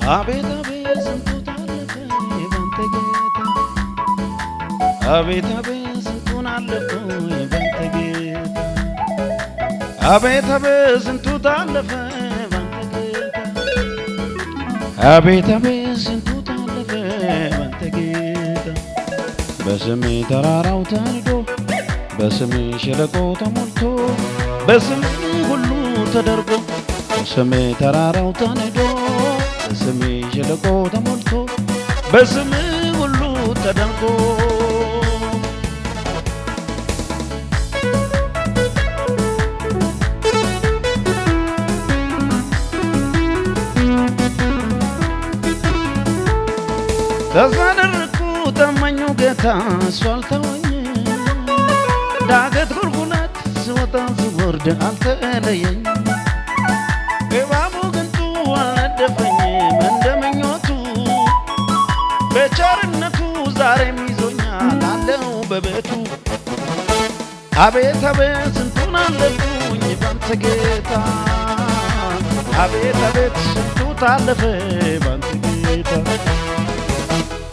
አቤት አቤት ስንቱ ታለፈ ባንተ ጌታ አቤት አቤት ስንቱን አለፍኩኝ ባንተ ጌታ አቤት አቤት ስንቱ ታለፈ ባንተ ጌታ አቤት አቤት ስንቱ ታለፈ ባንተ ጌታ በስሜ ተራራው ተንዶ በስሜ ሸለቆ ተሞልቶ በስሜ ሁሉ ተደርጎ በስሜ ተራራው ተንዶ በስሜ ሸለቆ ተሞልቶ በስሜ ሁሉ ተደርጎ ተዛደርኩ ተመኙ ጌታ እሱ አልተወኝ ዳገት ቁልቁለት ስወጣ ስወርድ አልተለየኝ እባቡ ግንቱ አልነደፈኝም እንደ ምኞቱ በቸርነቱ ዛሬም ይዞኛል አለው በቤቱ አቤት አቤት ስንቱን አለፍኩኝ ባንተ ጌታ አቤት አቤት ስንቱ ታለፈ ባንተ ጌታ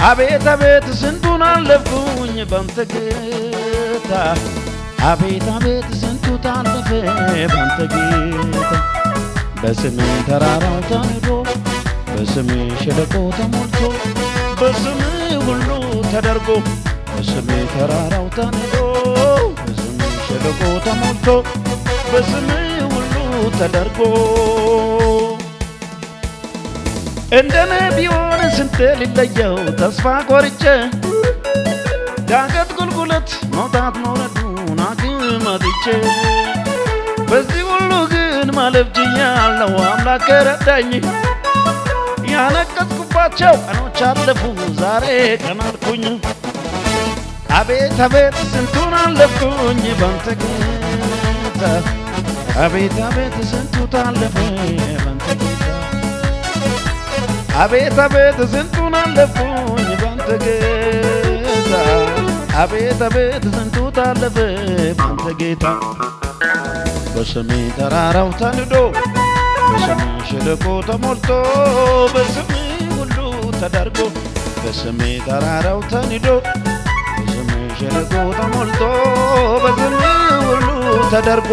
አቤት አቤት ስንቱን አለፍኩኝ ባንተ ጌታ አቤት አቤት ስንቱ ታለፈ ባንተ ጌታ በስሜ ተራራው ተንዶ በስሜ ሸለቆ ተሞልቶ በስሜ ሁሉ ተደርጎ በስሜ ተራራው ተንዶ በስሜ ሸለቆ ተሞልቶ በስሜ ሁሉ ተደርጎ እንደኔ ቢሆን ስንቴ ሊለየው ተስፋ ቆርጬ ዳገት ቁልቁለት መውጣት መውረዱን አግማጥቼ በዚህ ሁሉ ግን ማለፍ ችያለሁ አምላክ ረዳኝ ያለቀስኩባቸው ቀኖች አለፉ ዛሬ ቀን አልኩኝ አቤት አቤት ስንቱን አለፍኩኝ ባንተ ጌታ አቤት አቤት ስንቱ ታለፈ ባንተ ጌታ አቤት አቤት ስንቱን አለፍኩኝ ባንተ ጌታ አቤት አቤት ስንቱ ታለፈ ባንተ ጌታ በስሜ ተራራው ተንዶ በስሜ ሸለቆ ተሞልቶ በስሜ ሁሉ ተደርጎ በስሜ ተራራው ተንዶ በስሜ ሸለቆ ተሞልቶ በስሜ ሁሉ ተደርጎ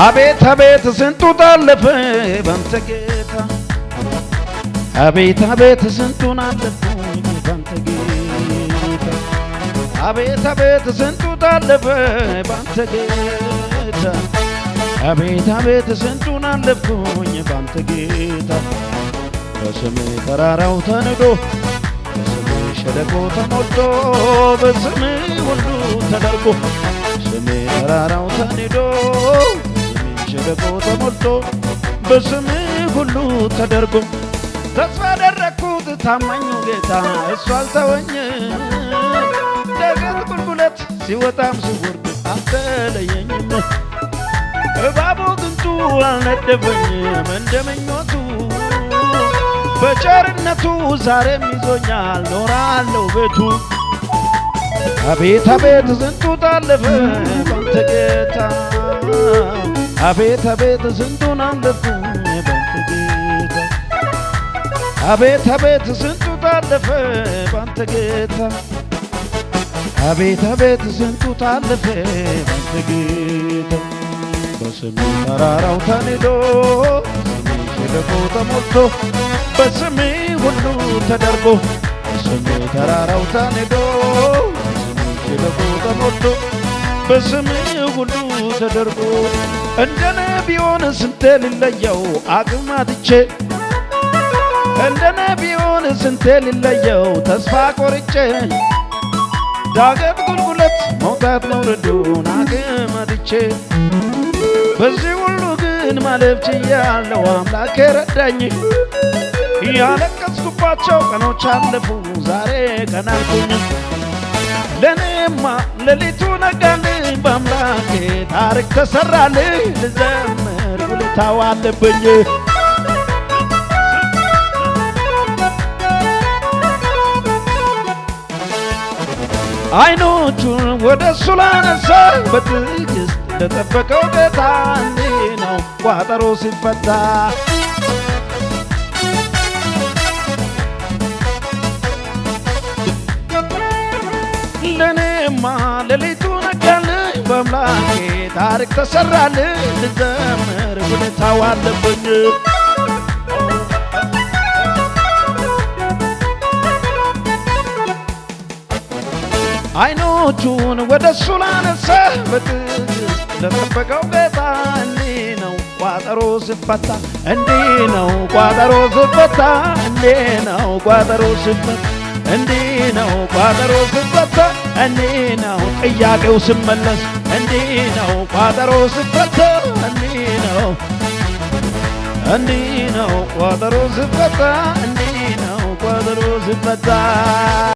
አቤት አቤት ስንቱ ታለፈ ባንተ ጌታ አቤት አቤት ስንቱን አለፍኩኝ ባንተ ጌታ አቤት አቤት ስንቱ ታለፈ ባንተ ጌታ አቤት አቤት ስንቱን አለፍኩኝ ባንተ ጌታ በስሜ ተራራው ተንዶ በስሜ ሸለቆ ተሞልቶ በስሜ ሁሉ ተደርጎ በስሜ ተራራው ተንዶ ሸለቆ ተሞልቶ በስሜ ሁሉ ተደርጎ ተስፋ አደረግኩት ታማኙ ጌታ እሱ አልተወኝ ዳገት ቁልቁለት ሲወጣም ሲወርድ አልተለየኝም እባቡ ግንቱ አልነደፈኝም እንደ ምኞቱ በቸርነቱ ዛሬም ይዞኛል ኖራለሁ ቤቱ አቤት አቤት ስንቱ ታለፈ ባንተ ጌታ አቤት አቤት ስንቱን አለፍኩኝ ባንተ ጌታ አቤት አቤት ስንቱ ታለፈ ባንተ ጌታ አቤት አቤት ስንቱ ታለፈ ባንተ ጌታ በስሜ ተራራው ተንዶ በስሜ ሸለቆ ተሞልቶ በስሜ ሁሉ ተደርጎ በስሜ ተራራው ተንዶ በስሜ ሸለቆ ተሞልቶ በስሜ ሁሉ ተደርጎ እንደኔ ቢሆን ስንቴ ሊለየው አግማጥቼ እንደኔ ቢሆን ስንቴ ሊለየው ተስፋ ቆርጬ ዳገት ቁልቁለት መውጣት መውረዱን አግማጥቼ በዚህ ሁሉ ግን ማለፍ ችያለሁ አምላክ ረዳኝ ያለቀስኩባቸው ቀኖች አለፉ ዛሬ ቀን አልኩኝ ለኔማ ሌሊቱ ነጋልኝ በአምላኬ ታሪክ ተሰራልኝ ልዘምር ውለታው አለብኝ አይኖቹን ወደሱ ላነሳ በትዕግስት ለጠበቀው ጌታ እንዲህ ነው ቋጠሮ ሲፈታ ለኔማ ሌሊቱ ነጋልኝ በአምላኬ ታሪክ ተሰራልኝ ልዘምር ውለታው አለብኝ አይኖቹን ወደሱ ላነሳ በትዕግስት ለጠበቀው ጌታ እንዲህ ነው ቋጠሮ ሲፈታ እንዲህ ነው ቋጠሮ ሲፈታ እንዲህ ነው ቋጠሮ ሲፈታ እንዲህ ነው ቋጠሮ ሲፈታ እንዲህ ነው ጥያቄው ሲመለስ እንዲህ ነው ቋጠሮ ሲፈታ እንዲህ ነው ቋጠሮ ሲፈታ እንዲህ ነው ቋጠሮ ሲፈታ